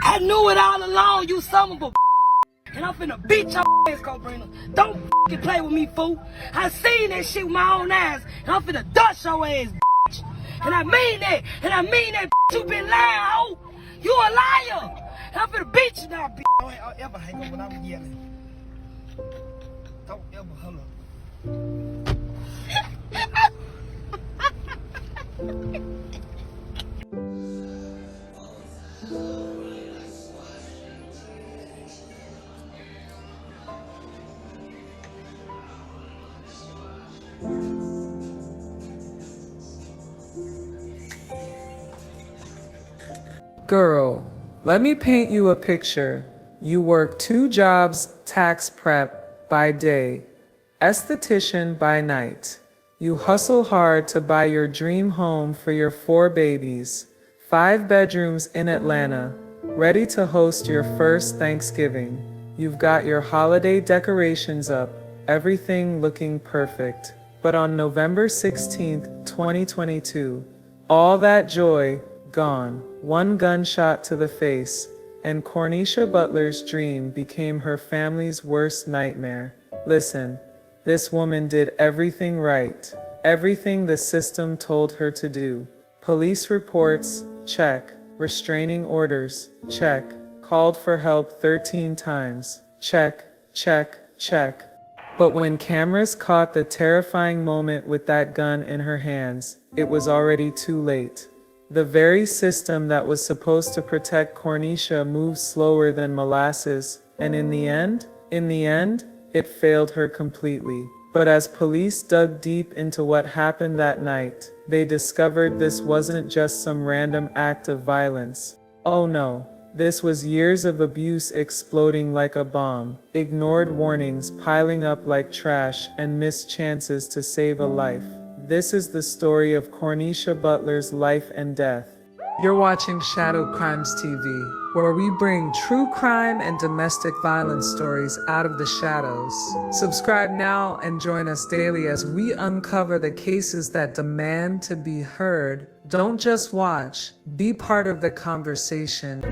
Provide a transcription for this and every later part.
I knew it all along, you son of a and I'm finna beat your ass, Cornisha. Don't fucking play with me, fool. I seen that shit with my own eyes, and I'm finna dust your ass, bitch. And I mean that, you been lying, hoe. You a liar. And I'm finna beat you now, bitch. Don't ever hang up when I'm yelling. Don't ever hang up. Girl, let me paint you a picture. You work 2 jobs, tax prep by day, esthetician by night. You hustle hard to buy your dream home for your 4 babies, 5 bedrooms in Atlanta, ready to host your first Thanksgiving. You've got your holiday decorations up, everything looking perfect. But on November 16th, 2022, all that joy gone. 1 gunshot to the face, and Cornisha Butler's dream became her family's worst nightmare. Listen, this woman did everything right, everything the system told her to do. Police reports, check. Restraining orders, check. Called for help 13 times, check, check, check. But when cameras caught the terrifying moment with that gun in her hands, it was already too late. The very system that was supposed to protect Cornisha moved slower than molasses, and in the end, it failed her completely. But as police dug deep into what happened that night, they discovered this wasn't just some random act of violence. Oh no, this was years of abuse exploding like a bomb, ignored warnings piling up like trash, and missed chances to save a life. This is the story of Cornisha Butler's life and death. You're watching Shadow Crimes TV, where we bring true crime and domestic violence stories out of the shadows. Subscribe now and join us daily as we uncover the cases that demand to be heard. Don't just watch, be part of the conversation.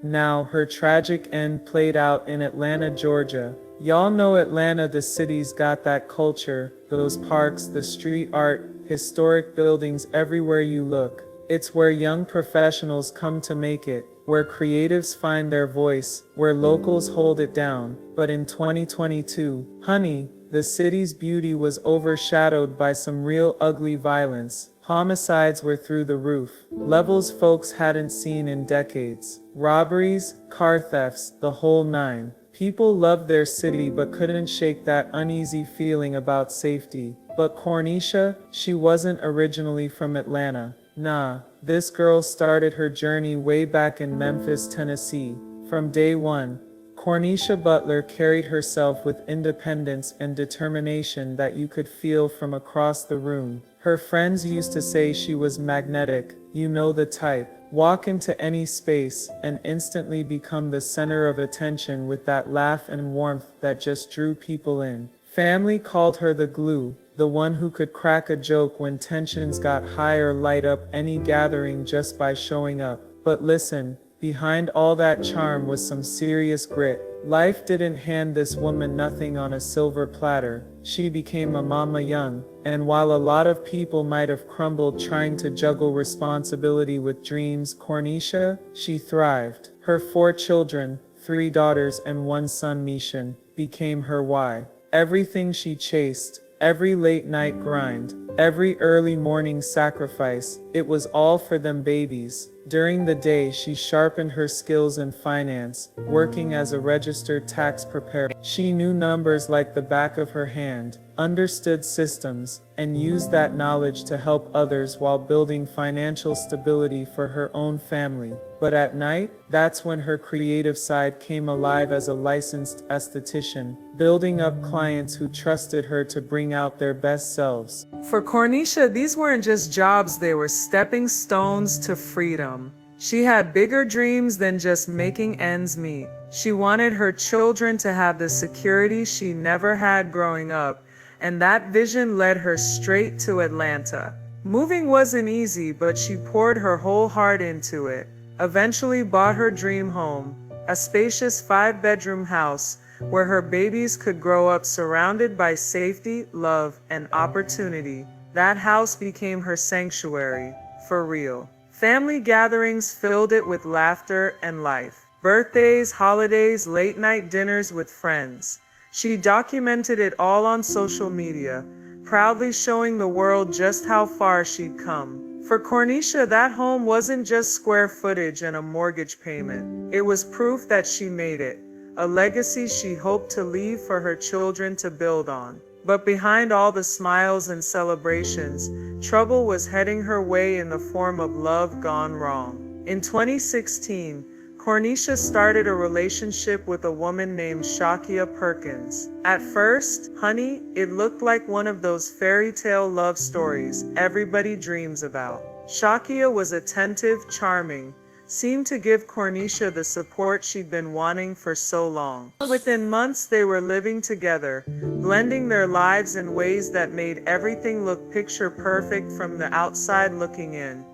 Now, her tragic end played out in Atlanta, Georgia. Y'all know Atlanta, the city's got that culture, those parks, the street art, historic buildings everywhere you look. It's where young professionals come to make it, where creatives find their voice, where locals hold it down. But in 2022, honey, the city's beauty was overshadowed by some real ugly violence. Homicides were through the roof, levels folks hadn't seen in decades. Robberies, car thefts, the whole 9. People loved their city but couldn't shake that uneasy feeling about safety. But Cornisha, she wasn't originally from Atlanta. Nah, this girl started her journey way back in Memphis, Tennessee. From day one, Cornisha Butler carried herself with independence and determination that you could feel from across the room. Her friends used to say she was magnetic, you know the type. Walk into any space and instantly become the center of attention with that laugh and warmth that just drew people in. Family called her the glue, the one who could crack a joke when tensions got high or light up any gathering just by showing up. But listen, behind all that charm was some serious grit. Life didn't hand this woman nothing on a silver platter. She became a mama young, and while a lot of people might have crumbled trying to juggle responsibility with dreams, Cornisha, she thrived. Her 4 children, 3 daughters and 1 son, Mishan, became her why. Everything she chased, every late night grind, every early morning sacrifice, it was all for them babies. During the day, she sharpened her skills in finance, working as a registered tax preparer. She knew numbers like the back of her hand, understood systems, and used that knowledge to help others while building financial stability for her own family. But at night, that's when her creative side came alive as a licensed esthetician, building up clients who trusted her to bring out their best selves. For Cornisha, these weren't just jobs, they were stepping stones to freedom. She had bigger dreams than just making ends meet. She wanted her children to have the security she never had growing up, and that vision led her straight to Atlanta. Moving wasn't easy, but she poured her whole heart into it. Eventually bought her dream home, a spacious 5-bedroom house where her babies could grow up surrounded by safety, love, and opportunity. That house became her sanctuary, for real. Family gatherings filled it with laughter and life. Birthdays, holidays, late-night dinners with friends. She documented it all on social media, proudly showing the world just how far she'd come. For Cornisha, that home wasn't just square footage and a mortgage payment. It was proof that she made it, a legacy she hoped to leave for her children to build on. But behind all the smiles and celebrations, trouble was heading her way in the form of love gone wrong. In 2016, Cornisha started a relationship with a woman named Shakia Perkins. At first, honey, it looked like one of those fairy tale love stories everybody dreams about. Shakia was attentive, charming, seemed to give Cornisha the support she'd been wanting for so long. Within months, they were living together, blending their lives in ways that made everything look picture perfect from the outside looking in.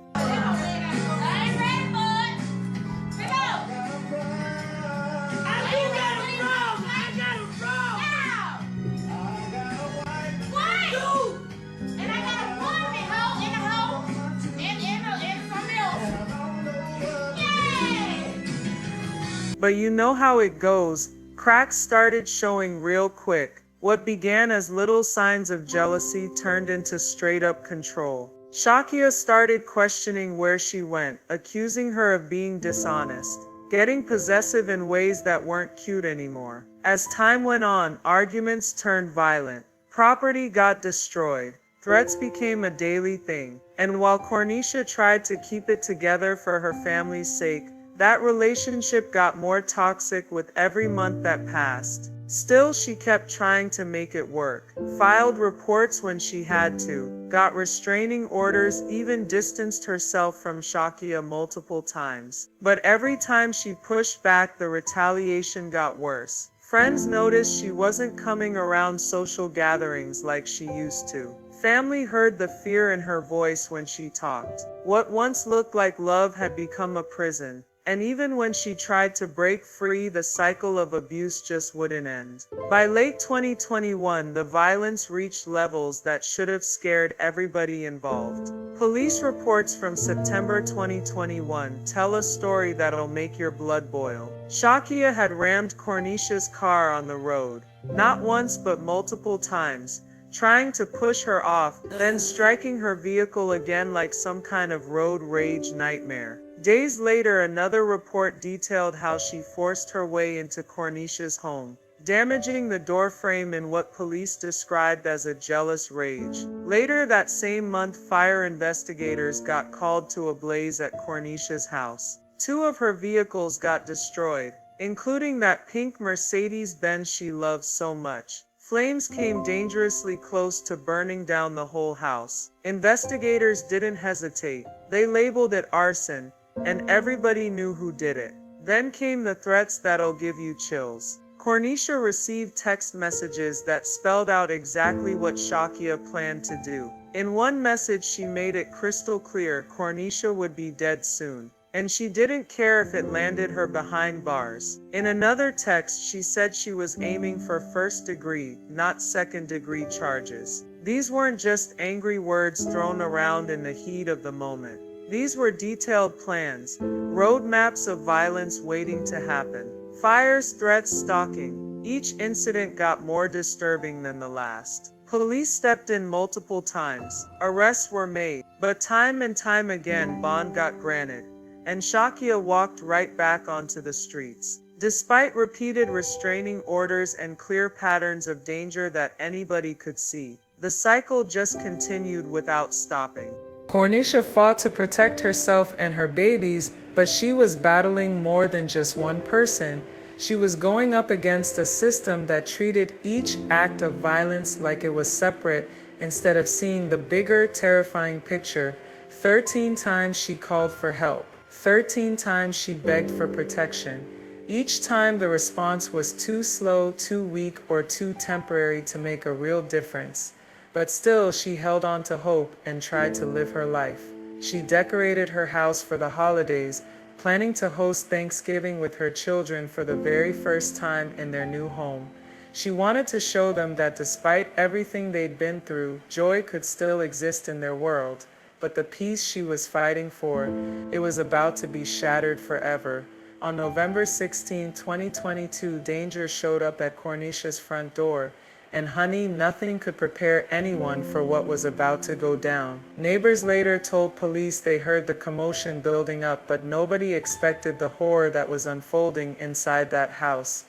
But you know how it goes. Cracks started showing real quick. What began as little signs of jealousy turned into straight-up control. Shakia started questioning where she went, accusing her of being dishonest, getting possessive in ways that weren't cute anymore. As time went on, arguments turned violent. Property got destroyed. Threats became a daily thing. And while Cornisha tried to keep it together for her family's sake, that relationship got more toxic with every month that passed. Still, she kept trying to make it work. Filed reports when she had to, got restraining orders, even distanced herself from Shakia multiple times. But every time she pushed back, the retaliation got worse. Friends noticed she wasn't coming around social gatherings like she used to. Family heard the fear in her voice when she talked. What once looked like love had become a prison. And even when she tried to break free, the cycle of abuse just wouldn't end. By late 2021, the violence reached levels that should have scared everybody involved. Police reports from September 2021 tell a story that'll make your blood boil. Shakia had rammed Cornisha's car on the road, not once but multiple times, trying to push her off, then striking her vehicle again like some kind of road rage nightmare. Days later, another report detailed how she forced her way into Cornisha's home, damaging the doorframe in what police described as a jealous rage. Later that same month, fire investigators got called to a blaze at Cornisha's house. 2 of her vehicles got destroyed, including that pink Mercedes-Benz she loved so much. Flames came dangerously close to burning down the whole house. Investigators didn't hesitate. They labeled it arson, and everybody knew who did it. Then came the threats that'll give you chills. Cornisha received text messages that spelled out exactly what Shakia planned to do. In one message, she made it crystal clear Cornisha would be dead soon, and she didn't care if it landed her behind bars. In another text, she said she was aiming for first-degree, not second-degree charges. These weren't just angry words thrown around in the heat of the moment. These were detailed plans, roadmaps of violence waiting to happen. Fires, threats, stalking. Each incident got more disturbing than the last. Police stepped in multiple times. Arrests were made. But time and time again, bond got granted, and Shakia walked right back onto the streets. Despite repeated restraining orders and clear patterns of danger that anybody could see, the cycle just continued without stopping. Cornisha fought to protect herself and her babies, but she was battling more than just one person. She was going up against a system that treated each act of violence like it was separate instead of seeing the bigger, terrifying picture. 13 times she called for help. 13 times she begged for protection. Each time the response was too slow, too weak, or too temporary to make a real difference. But still, she held on to hope and tried to live her life. She decorated her house for the holidays, planning to host Thanksgiving with her children for the very first time in their new home. She wanted to show them that despite everything they'd been through, joy could still exist in their world. But the peace she was fighting for, it was about to be shattered forever. On November 16, 2022, danger showed up at Cornisha's front door. And honey, nothing could prepare anyone for what was about to go down. Neighbors later told police they heard the commotion building up, but nobody expected the horror that was unfolding inside that house.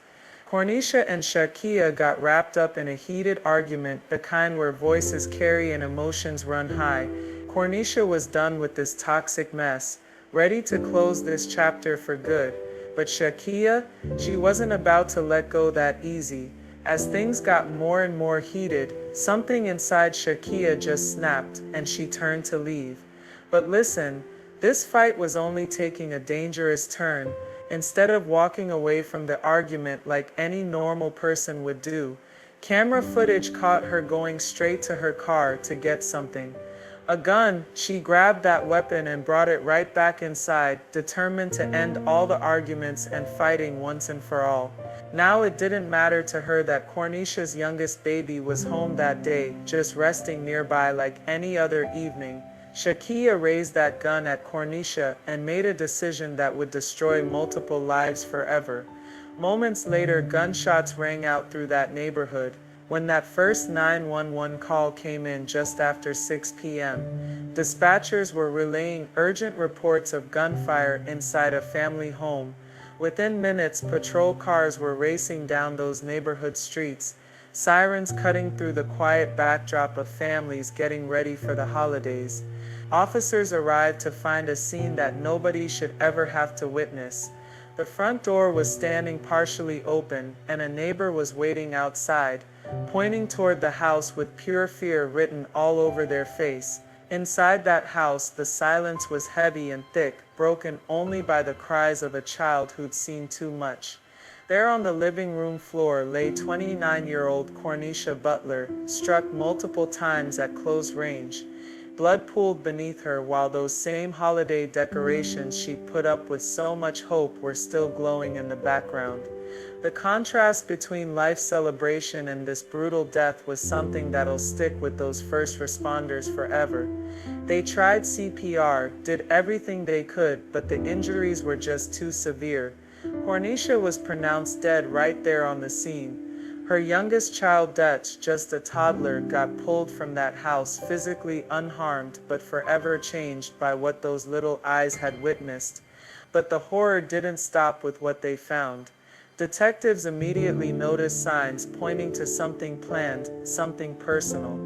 Cornisha and Shakia got wrapped up in a heated argument, the kind where voices carry and emotions run high. Cornisha was done with this toxic mess, ready to close this chapter for good. But Shakia, she wasn't about to let go that easy. As things got more and more heated, something inside Shakia just snapped, and she turned to leave. But listen, this fight was only taking a dangerous turn. Instead of walking away from the argument like any normal person would do, camera footage caught her going straight to her car to get something. A gun. She grabbed that weapon and brought it right back inside, determined to end all the arguments and fighting once and for all. Now it didn't matter to her that Cornisha's youngest baby was home that day, just resting nearby like any other evening. Shakia raised that gun at Cornisha and made a decision that would destroy multiple lives forever. Moments later, gunshots rang out through that neighborhood. When that first 911 call came in just after 6 p.m., dispatchers were relaying urgent reports of gunfire inside a family home. Within minutes, patrol cars were racing down those neighborhood streets, sirens cutting through the quiet backdrop of families getting ready for the holidays. Officers arrived to find a scene that nobody should ever have to witness. The front door was standing partially open, and a neighbor was waiting outside, pointing toward the house with pure fear written all over their face. Inside that house, the silence was heavy and thick, broken only by the cries of a child who'd seen too much. There on the living room floor lay 29-year-old Cornisha Butler, struck multiple times at close range. Blood pooled beneath her while those same holiday decorations she'd put up with so much hope were still glowing in the background. The contrast between life's celebration and this brutal death was something that'll stick with those first responders forever. They tried CPR, did everything they could, but the injuries were just too severe. Cornisha was pronounced dead right there on the scene. Her youngest child, Dutch, just a toddler, got pulled from that house physically unharmed but forever changed by what those little eyes had witnessed. But the horror didn't stop with what they found. Detectives immediately noticed signs pointing to something planned, something personal.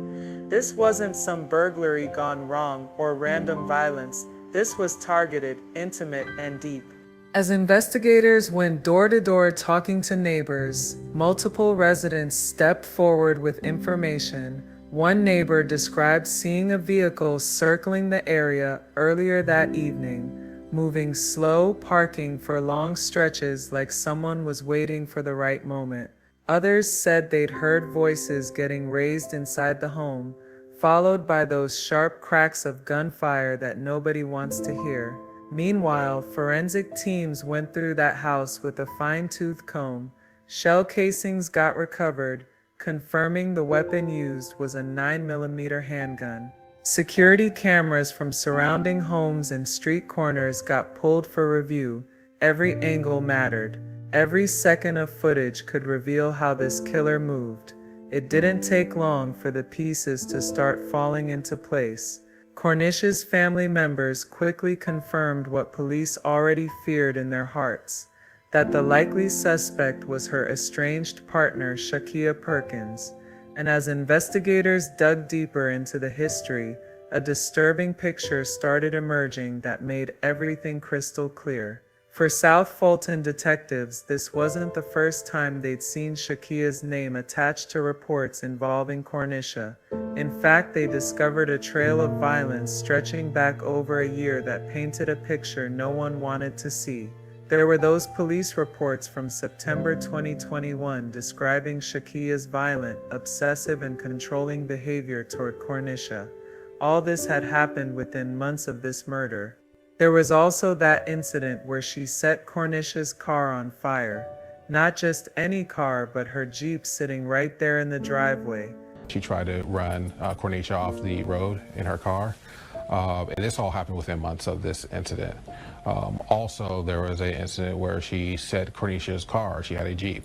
This wasn't some burglary gone wrong or random violence. This was targeted, intimate, and deep. As investigators went door to door talking to neighbors, multiple residents stepped forward with information. One neighbor described seeing a vehicle circling the area earlier that evening, moving slow, parking for long stretches like someone was waiting for the right moment. Others said they'd heard voices getting raised inside the home, followed by those sharp cracks of gunfire that nobody wants to hear. Meanwhile, forensic teams went through that house with a fine-tooth comb. Shell casings got recovered, confirming the weapon used was a 9mm handgun. Security cameras from surrounding homes and street corners got pulled for review. Every angle mattered. Every second of footage could reveal how this killer moved. It didn't take long for the pieces to start falling into place. Cornisha's family members quickly confirmed what police already feared in their hearts, that the likely suspect was her estranged partner, Shakia Perkins. And as investigators dug deeper into the history, a disturbing picture started emerging that made everything crystal clear. For South Fulton detectives, this wasn't the first time they'd seen Shakia's name attached to reports involving Cornisha. In fact, they discovered a trail of violence stretching back over a year that painted a picture no one wanted to see. There were those police reports from September 2021 describing Shakia's violent, obsessive, and controlling behavior toward Cornisha. All this had happened within months of this murder. There was also that incident where she set Cornisha's car on fire. Not just any car, but her Jeep sitting right there in the driveway. She tried to run Cornisha off the road in her car. And this all happened within months of this incident. Also, there was an incident where she set Cornisha's car, she had a Jeep,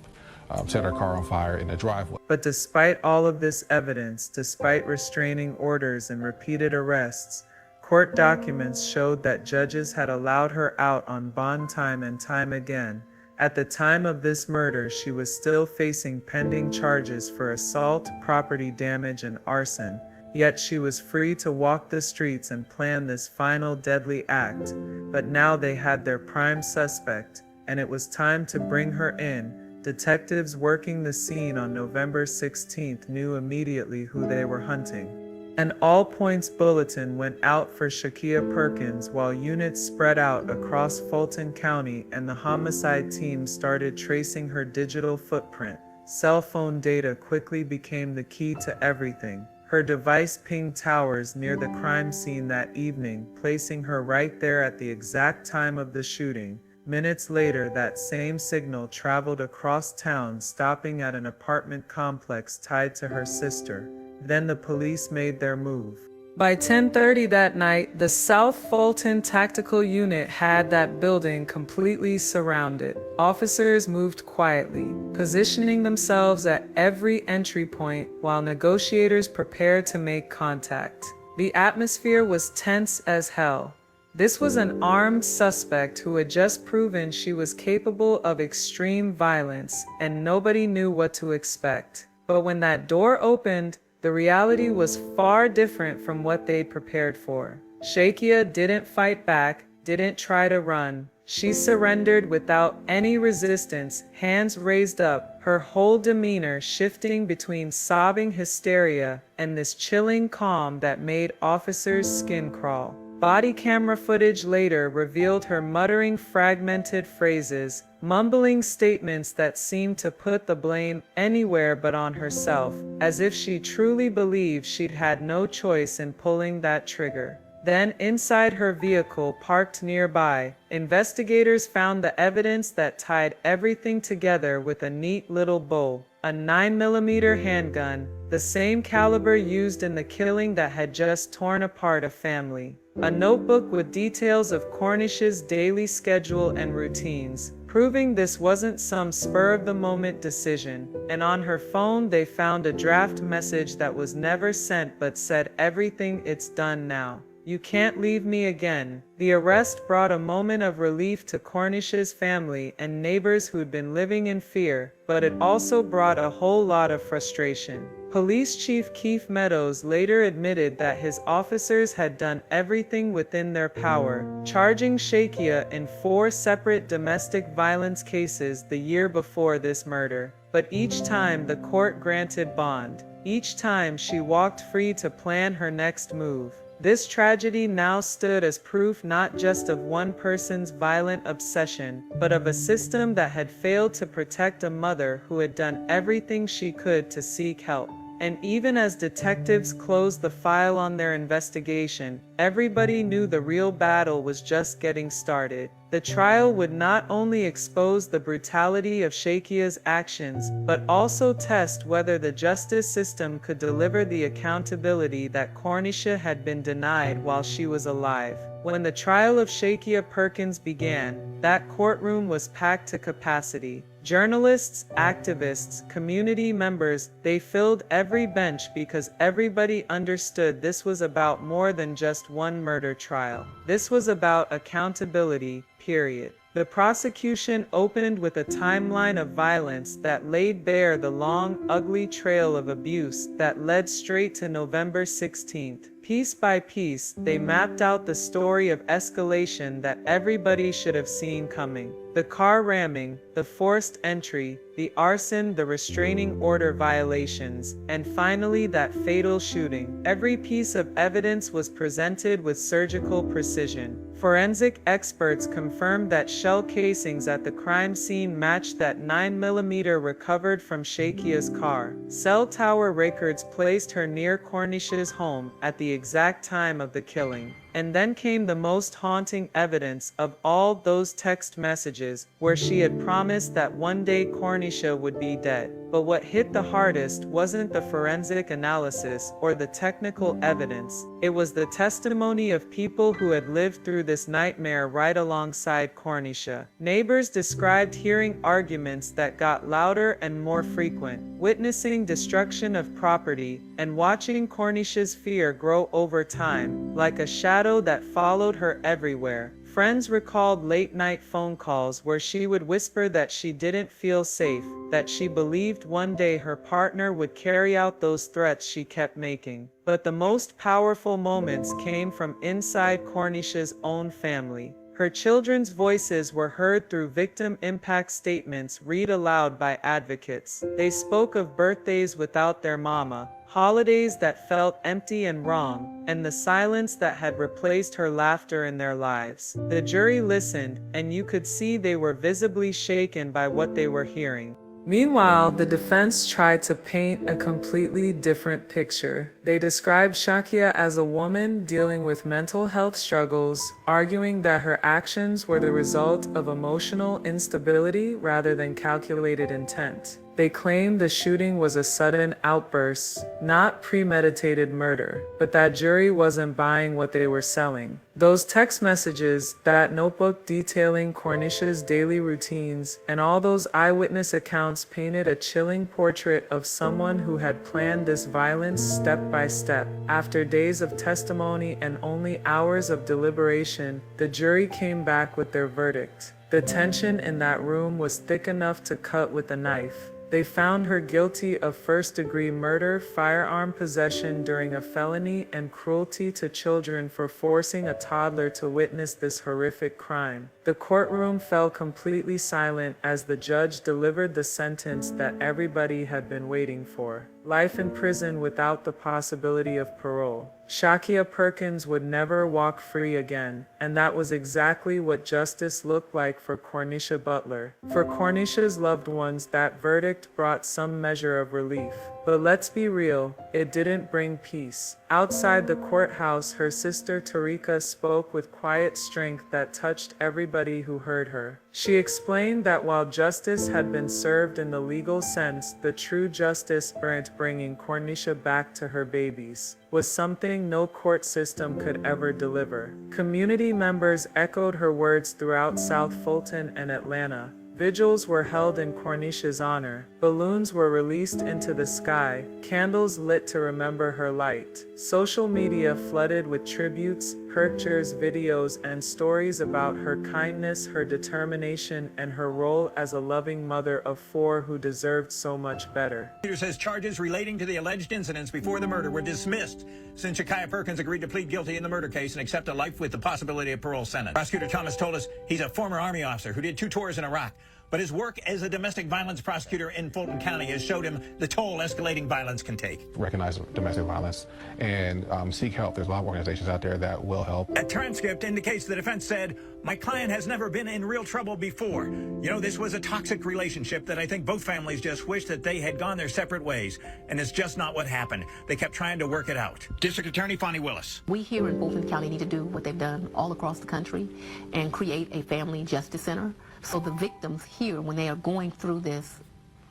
set her car on fire in the driveway. But despite all of this evidence, despite restraining orders and repeated arrests, court documents showed that judges had allowed her out on bond time and time again. At the time of this murder, she was still facing pending charges for assault, property damage, and arson. Yet she was free to walk the streets and plan this final deadly act. But now they had their prime suspect, and it was time to bring her in. Detectives working the scene on November 16th knew immediately who they were hunting. An all-points bulletin went out for Shakia Perkins while units spread out across Fulton County and the homicide team started tracing her digital footprint. Cell phone data quickly became the key to everything. Her device pinged towers near the crime scene that evening, placing her right there at the exact time of the shooting. Minutes later, that same signal traveled across town, stopping at an apartment complex tied to her sister. Then the police made their move. By 10:30 that night, the South Fulton Tactical Unit had that building completely surrounded. Officers moved quietly, positioning themselves at every entry point while negotiators prepared to make contact. The atmosphere was tense as hell. This was an armed suspect who had just proven she was capable of extreme violence, and nobody knew what to expect. But when that door opened, the reality was far different from what they'd prepared for. Shakia didn't fight back, didn't try to run. She surrendered without any resistance, hands raised up, her whole demeanor shifting between sobbing hysteria and this chilling calm that made officers' skin crawl. Body camera footage later revealed her muttering fragmented phrases, mumbling statements that seemed to put the blame anywhere but on herself, as if she truly believed she'd had no choice in pulling that trigger. Then, inside her vehicle parked nearby, investigators found the evidence that tied everything together with a neat little bow. A 9mm handgun, the same caliber used in the killing that had just torn apart a family. A notebook with details of Cornisha's daily schedule and routines, proving this wasn't some spur-of-the-moment decision. And on her phone they found a draft message that was never sent but said everything it's done now. You can't leave me again. The arrest brought a moment of relief to Cornisha's family and neighbors who'd been living in fear, but it also brought a whole lot of frustration. Police Chief Keith Meadows later admitted that his officers had done everything within their power, charging Shakia in 4 separate domestic violence cases the year before this murder. But each time the court granted bond. Each time she walked free to plan her next move. This tragedy now stood as proof not just of one person's violent obsession, but of a system that had failed to protect a mother who had done everything she could to seek help. And even as detectives closed the file on their investigation, everybody knew the real battle was just getting started. The trial would not only expose the brutality of Shakia's actions, but also test whether the justice system could deliver the accountability that Cornisha had been denied while she was alive. When the trial of Shakia Perkins began, that courtroom was packed to capacity. Journalists, activists, community members, they filled every bench because everybody understood this was about more than just one murder trial. This was about accountability, period. The prosecution opened with a timeline of violence that laid bare the long, ugly trail of abuse that led straight to November 16th. Piece by piece, they mapped out the story of escalation that everybody should have seen coming. The car ramming, the forced entry, the arson, the restraining order violations, and finally that fatal shooting. Every piece of evidence was presented with surgical precision. Forensic experts confirmed that shell casings at the crime scene matched that 9mm recovered from Shakia's car. Cell tower records placed her near Cornisha's home at the exact time of the killing. And then came the most haunting evidence of all, those text messages where she had promised that one day Cornisha would be dead. But what hit the hardest wasn't the forensic analysis or the technical evidence. It was the testimony of people who had lived through this nightmare right alongside Cornisha. Neighbors described hearing arguments that got louder and more frequent, witnessing destruction of property, and watching Cornisha's fear grow over time, like a shadow that followed her everywhere. Friends recalled late-night phone calls where she would whisper that she didn't feel safe, that she believed one day her partner would carry out those threats she kept making. But the most powerful moments came from inside Cornisha's own family. Her children's voices were heard through victim impact statements read aloud by advocates. They spoke of birthdays without their mama, holidays that felt empty and wrong, and the silence that had replaced her laughter in their lives. The jury listened, and you could see they were visibly shaken by what they were hearing. Meanwhile, the defense tried to paint a completely different picture. They described Shakia as a woman dealing with mental health struggles, arguing that her actions were the result of emotional instability rather than calculated intent. They claimed the shooting was a sudden outburst, not premeditated murder, but that jury wasn't buying what they were selling. Those text messages, that notebook detailing Cornisha's daily routines, and all those eyewitness accounts painted a chilling portrait of someone who had planned this violence step by step. After days of testimony and only hours of deliberation, the jury came back with their verdict. The tension in that room was thick enough to cut with a knife. They found her guilty of first-degree murder, firearm possession during a felony, and cruelty to children for forcing a toddler to witness this horrific crime. The courtroom fell completely silent as the judge delivered the sentence that everybody had been waiting for: life in prison without the possibility of parole. Shakia Perkins would never walk free again, and that was exactly what justice looked like for Cornisha Butler. For Cornisha's loved ones, that verdict brought some measure of relief. But let's be real, it didn't bring peace. Outside the courthouse, her sister Tarika spoke with quiet strength that touched everybody who heard her. She explained that while justice had been served in the legal sense, the true justice meant bringing Cornisha back to her babies was something no court system could ever deliver. Community members echoed her words throughout South Fulton and Atlanta. Vigils were held in Cornisha's honor. Balloons were released into the sky, candles lit to remember her light. Social media flooded with tributes, pictures, videos, and stories about her kindness, her determination, and her role as a loving mother of 4 who deserved so much better. Prosecutor says charges relating to the alleged incidents before the murder were dismissed since Shakia Perkins agreed to plead guilty in the murder case and accept a life with the possibility of parole sentence. Prosecutor Thomas told us he's a former Army officer who did 2 tours in Iraq, but his work as a domestic violence prosecutor in Fulton County has showed him the toll escalating violence can take. Recognize domestic violence and seek help. There's a lot of organizations out there that will help. A transcript indicates the defense said, "My client has never been in real trouble before. You know, this was a toxic relationship that I think both families just wish that they had gone their separate ways, and it's just not what happened. They kept trying to work it out." District Attorney Fonnie Willis. We here in Fulton County need to do what they've done all across the country and create a family justice center so the victims here, when they are going through this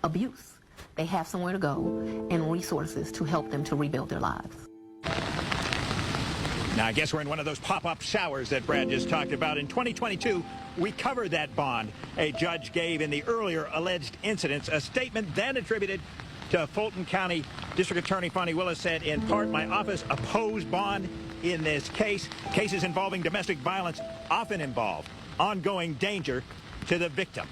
abuse, they have somewhere to go and resources to help them to rebuild their lives. Now, I guess we're in one of those pop-up showers that Brad just talked about. In 2022, we covered that bond a judge gave in the earlier alleged incidents, a statement then attributed to Fulton County District Attorney Fonnie Willis said, in part, my office opposed bond in this case. Cases involving domestic violence often involve ongoing danger to the victim.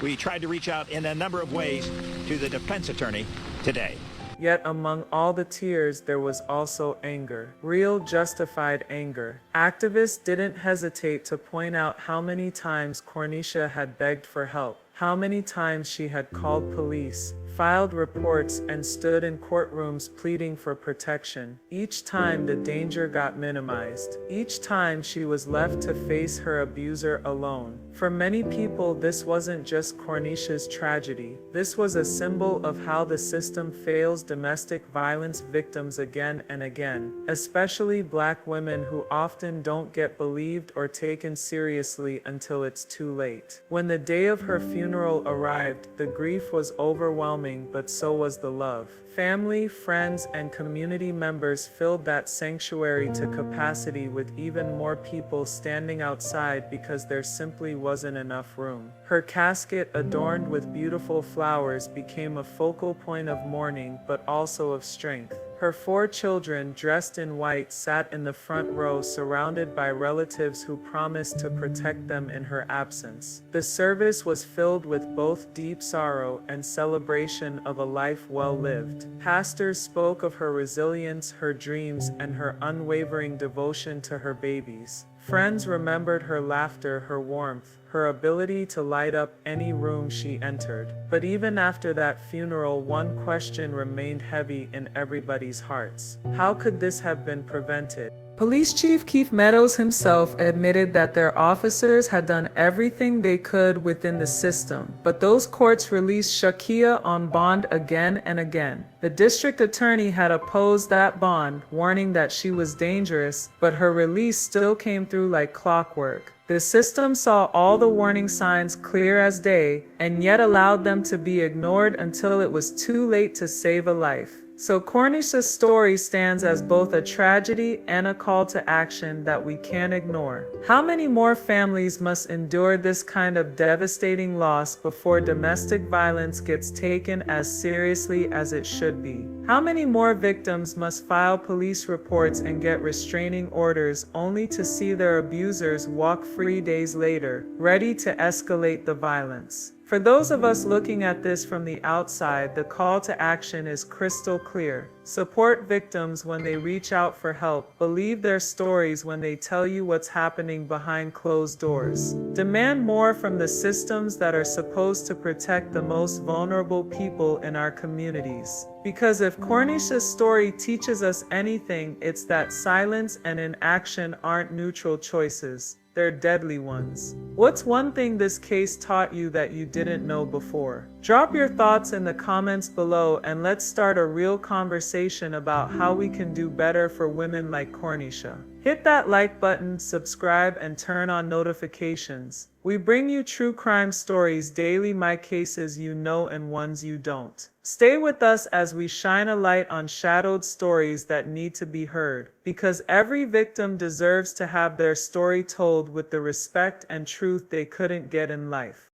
We tried to reach out in a number of ways to the defense attorney today. Yet among all the tears there was also anger. Real justified anger. Activists didn't hesitate to point out how many times Cornisha had begged for help, how many times she had called police, filed reports, and stood in courtrooms pleading for protection. Each time the danger got minimized. Each time she was left to face her abuser alone. For many people, this wasn't just Cornisha's tragedy. This was a symbol of how the system fails domestic violence victims again and again, especially Black women who often don't get believed or taken seriously until it's too late. When the day of her funeral arrived, the grief was overwhelming, but so was the love. Family, friends, and community members filled that sanctuary to capacity, with even more people standing outside because there simply wasn't enough room. Her casket, adorned with beautiful flowers, became a focal point of mourning, but also of strength. Her 4 children, dressed in white, sat in the front row surrounded by relatives who promised to protect them in her absence. The service was filled with both deep sorrow and celebration of a life well lived. Pastors spoke of her resilience, her dreams, and her unwavering devotion to her babies. Friends remembered her laughter, her warmth, her ability to light up any room she entered. But even after that funeral, one question remained heavy in everybody's hearts. How could this have been prevented? Police Chief Keith Meadows himself admitted that their officers had done everything they could within the system, but those courts released Shakia on bond again and again. The district attorney had opposed that bond, warning that she was dangerous, but her release still came through like clockwork. The system saw all the warning signs clear as day, and yet allowed them to be ignored until it was too late to save a life. So Cornisha's story stands as both a tragedy and a call to action that we can't ignore. How many more families must endure this kind of devastating loss before domestic violence gets taken as seriously as it should be? How many more victims must file police reports and get restraining orders only to see their abusers walk free days later, ready to escalate the violence? For those of us looking at this from the outside, the call to action is crystal clear. Support victims when they reach out for help. Believe their stories when they tell you what's happening behind closed doors. Demand more from the systems that are supposed to protect the most vulnerable people in our communities. Because if Cornisha's story teaches us anything, it's that silence and inaction aren't neutral choices. They're deadly ones. What's one thing this case taught you that you didn't know before? Drop your thoughts in the comments below, and let's start a real conversation about how we can do better for women like Cornisha. Hit that like button, subscribe, and turn on notifications. We bring you true crime stories daily, my cases you know and ones you don't. Stay with us as we shine a light on shadowed stories that need to be heard, because every victim deserves to have their story told with the respect and truth they couldn't get in life.